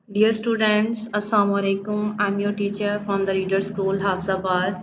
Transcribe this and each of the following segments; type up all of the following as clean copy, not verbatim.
Dear students, Assalamu alaikum. I'm your teacher from the Reader School, Hafzabad.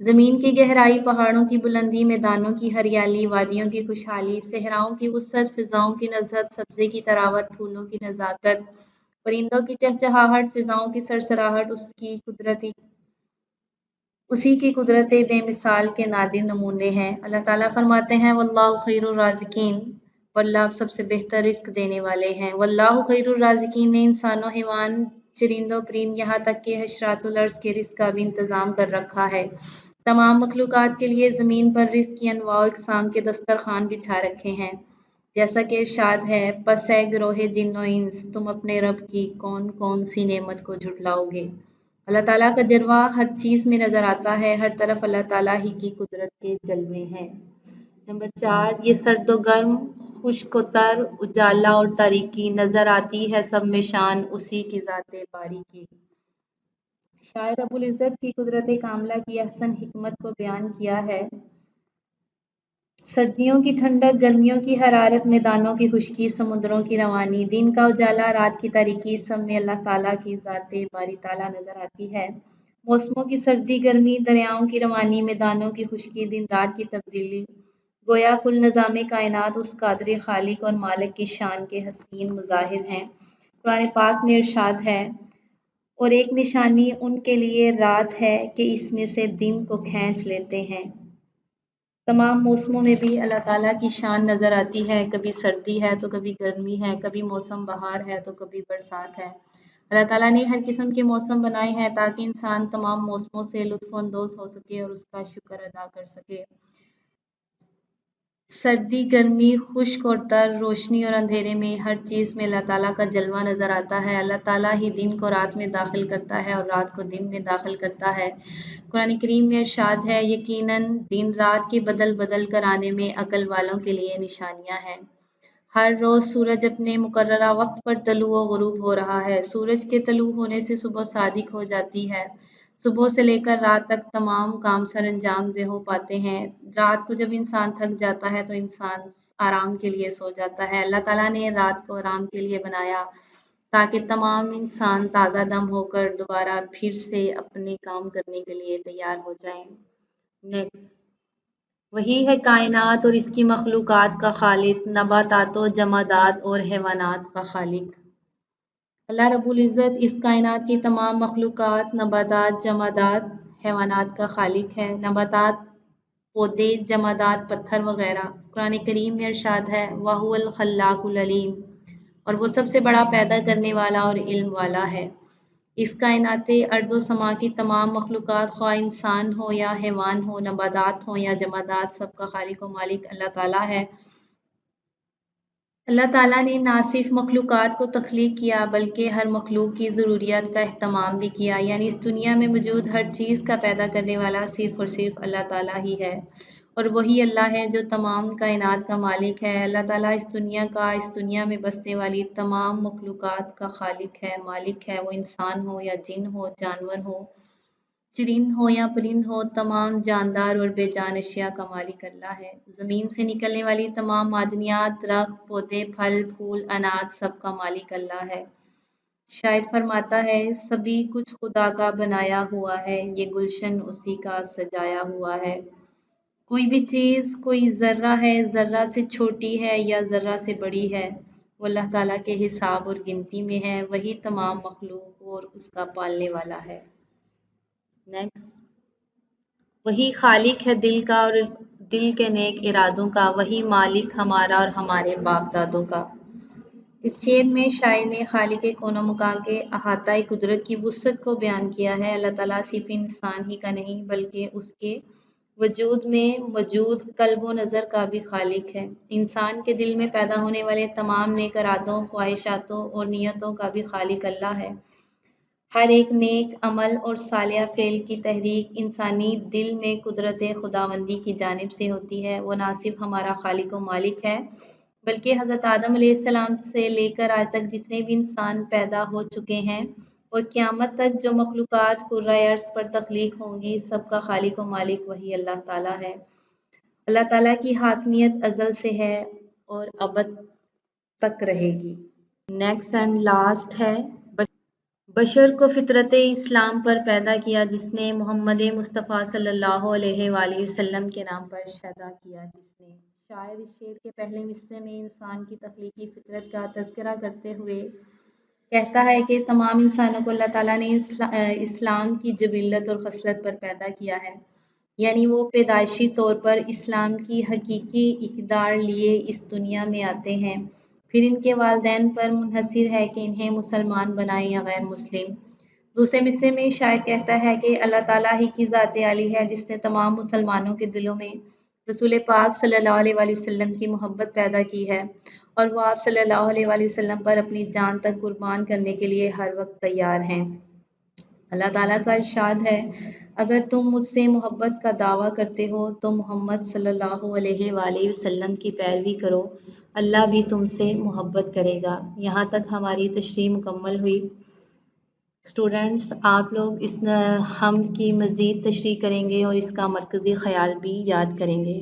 زمین کی گہرائی، پہاڑوں کی بلندی، میدانوں کی ہریالی، وادیوں کی خوشحالی، صحراؤں کی وسعت، فضاؤں کی نزہت، سبزے کی تراوت، پھولوں کی نزاکت، پرندوں کی چہچہاہٹ، فضاؤں کی سرسراہٹ، اسی کی قدرت بے مثال کے نادر نمونے ہیں۔ اللہ تعالیٰ فرماتے ہیں واللہ خیر الرازقین، واللہ سب سے بہتر رزق دینے والے ہیں۔ واللہ خیر الرازقین نے انسان و حیوان، چرند و پرند، یہاں تک کہ حشرات الارض کے رزق کا بھی انتظام کر رکھا ہے۔ تمام مخلوقات کے لیے زمین پر رزق کی انواع و اقسام کے دسترخوان بچھا رکھے ہیں، جیسا کہ ارشاد ہے پس اے گروہ جن و انس، تم اپنے رب کی کون کون سی نعمت کو جھٹلاؤ گے۔ اللہ تعالیٰ کا جلوہ ہر چیز میں نظر آتا ہے، ہر طرف اللہ تعالیٰ ہی کی قدرت کے جلوے ہیں۔ نمبر 4، یہ سرد و گرم، خشک و تر، اجالا اور تاریکی، نظر آتی ہے سب میں شان اسی کی ذات باری کی۔ شاعر رب العزت کی قدرت کاملہ کی احسن حکمت کو بیان کیا ہے۔ سردیوں کی ٹھنڈک، گرمیوں کی حرارت، میدانوں کی خشکی، سمندروں کی روانی، دن کا اجالا، رات کی تاریکی، سب میں اللہ تعالیٰ کی ذات باری تعالیٰ نظر آتی ہے۔ موسموں کی سردی گرمی، دریاؤں کی روانی، میدانوں کی خشکی، دن رات کی تبدیلی، گویا کل نظام کائنات اس قادر خالق اور مالک کی شان کے حسین مظاہر ہیں۔ قرآن پاک میں ارشاد ہے اور ایک نشانی ان کے لیے رات ہے کہ اس میں سے دن کو کھینچ لیتے ہیں۔ تمام موسموں میں بھی اللہ تعالیٰ کی شان نظر آتی ہے، کبھی سردی ہے تو کبھی گرمی ہے، کبھی موسم بہار ہے تو کبھی برسات ہے۔ اللہ تعالیٰ نے ہر قسم کے موسم بنائے ہیں تاکہ انسان تمام موسموں سے لطف اندوز ہو سکے اور اس کا شکر ادا کر سکے۔ سردی، گرمی، خشک اور تر، روشنی اور اندھیرے میں ہر چیز میں اللہ تعالیٰ کا جلوہ نظر آتا ہے۔ اللہ تعالیٰ ہی دن کو رات میں داخل کرتا ہے اور رات کو دن میں داخل کرتا ہے۔ قرآن کریم میں ارشاد ہے یقیناً دن رات کے بدل بدل کر آنے میں عقل والوں کے لیے نشانیاں ہیں۔ ہر روز سورج اپنے مقررہ وقت پر طلوع و غروب ہو رہا ہے۔ سورج کے طلوع ہونے سے صبح صادق ہو جاتی ہے۔ صبح سے لے کر رات تک تمام کام سر انجام دہ ہو پاتے ہیں۔ رات کو جب انسان تھک جاتا ہے تو انسان آرام کے لیے سو جاتا ہے۔ اللہ تعالیٰ نے رات کو آرام کے لیے بنایا تاکہ تمام انسان تازہ دم ہو کر دوبارہ پھر سے اپنے کام کرنے کے لیے تیار ہو جائیں۔ نیکسٹ، وہی ہے کائنات اور اس کی مخلوقات کا خالق، نباتات و جمادات اور حیوانات کا خالق۔ اللہ رب العزت اس کائنات کی تمام مخلوقات، نباتات، جمادات، حیوانات کا خالق ہے۔ نباتات، پودے، جمادات، پتھر وغیرہ۔ قرآن کریم میں ارشاد ہے وَهُوَ الْخَلَّاقُ الْعَلِيمُ، اور وہ سب سے بڑا پیدا کرنے والا اور علم والا ہے۔ اس کائنات ارض و سما کی تمام مخلوقات، خواہ انسان ہو یا حیوان ہو، نباتات ہوں یا جمادات، سب کا خالق و مالک اللہ تعالیٰ ہے۔ اللہ تعالیٰ نے نہ صرف مخلوقات کو تخلیق کیا بلکہ ہر مخلوق کی ضروریات کا اہتمام بھی کیا، یعنی اس دنیا میں موجود ہر چیز کا پیدا کرنے والا صرف اور صرف اللہ تعالیٰ ہی ہے، اور وہی اللہ ہے جو تمام کائنات کا مالک ہے۔ اللہ تعالیٰ اس دنیا میں بسنے والی تمام مخلوقات کا خالق ہے، مالک ہے، وہ انسان ہو یا جن ہو، جانور ہو، چرند ہو یا پرند ہو، تمام جاندار اور بے جان اشیاء کا مالک اللہ ہے۔ زمین سے نکلنے والی تمام معدنیات، درخت، پودے، پھل، پھول، اناج، سب کا مالک اللہ ہے۔ شاعر فرماتا ہے سبھی کچھ خدا کا بنایا ہوا ہے، یہ گلشن اسی کا سجایا ہوا ہے۔ کوئی بھی چیز، کوئی ذرہ ہے، ذرہ سے چھوٹی ہے یا ذرہ سے بڑی ہے، وہ اللہ تعالیٰ کے حساب اور گنتی میں ہے، وہی تمام مخلوق اور اس کا پالنے والا ہے۔ نیکسٹ، وہی خالق ہے دل کا اور دل کے نیک ارادوں کا، وہی مالک ہمارا اور ہمارے باپ دادوں کا۔ اس شعر میں شاعر نے خالق کون و مکان کے احاطۂ قدرت کی وسعت کو بیان کیا ہے۔ اللہ تعالیٰ صرف انسان ہی کا نہیں بلکہ اس کے وجود میں موجود قلب و نظر کا بھی خالق ہے۔ انسان کے دل میں پیدا ہونے والے تمام نیک ارادوں، خواہشاتوں اور نیتوں کا بھی خالق اللہ ہے۔ ہر ایک نیک عمل اور صالح فعل کی تحریک انسانی دل میں قدرت خداوندی کی جانب سے ہوتی ہے۔ وہ نہ صرف ہمارا خالق و مالک ہے بلکہ حضرت آدم علیہ السلام سے لے کر آج تک جتنے بھی انسان پیدا ہو چکے ہیں اور قیامت تک جو مخلوقات کرۂ ارض پر تخلیق ہوں گی، سب کا خالق و مالک وہی اللہ تعالیٰ ہے۔ اللہ تعالیٰ کی حاکمیت ازل سے ہے اور ابد تک رہے گی۔ نیکسٹ اینڈ لاسٹ ہے بشر کو فطرت اسلام پر پیدا کیا، جس نے محمد مصطفیٰ صلی اللہ علیہ وآلہ وسلم کے نام پر شیدا کیا، جس نے شاعر اس شعر کے پہلے مصرع میں انسان کی تخلیقی فطرت کا تذکرہ کرتے ہوئے کہتا ہے کہ تمام انسانوں کو اللہ تعالیٰ نے اسلام کی جبلت اور خصلت پر پیدا کیا ہے، یعنی وہ پیدائشی طور پر اسلام کی حقیقی اقدار لیے اس دنیا میں آتے ہیں، پھر ان کے والدین پر منحصر ہے کہ انہیں مسلمان بنائیں یا غیر مسلم۔ دوسرے مصرعے میں شاعر کہتا ہے کہ اللہ تعالیٰ ہی کی ذات عالی ہے جس نے تمام مسلمانوں کے دلوں میں رسول پاک صلی اللہ علیہ وآلہ وسلم کی محبت پیدا کی ہے، اور وہ آپ صلی اللہ علیہ وآلہ وسلم پر اپنی جان تک قربان کرنے کے لیے ہر وقت تیار ہیں۔ اللہ تعالیٰ کا ارشاد ہے، اگر تم مجھ سے محبت کا دعویٰ کرتے ہو تو محمد صلی اللہ علیہ وآلہ وسلم کی پیروی کرو، اللہ بھی تم سے محبت کرے گا۔ یہاں تک ہماری تشریح مکمل ہوئی۔ اسٹوڈنٹس، آپ لوگ اس حمد کی مزید تشریح کریں گے اور اس کا مرکزی خیال بھی یاد کریں گے۔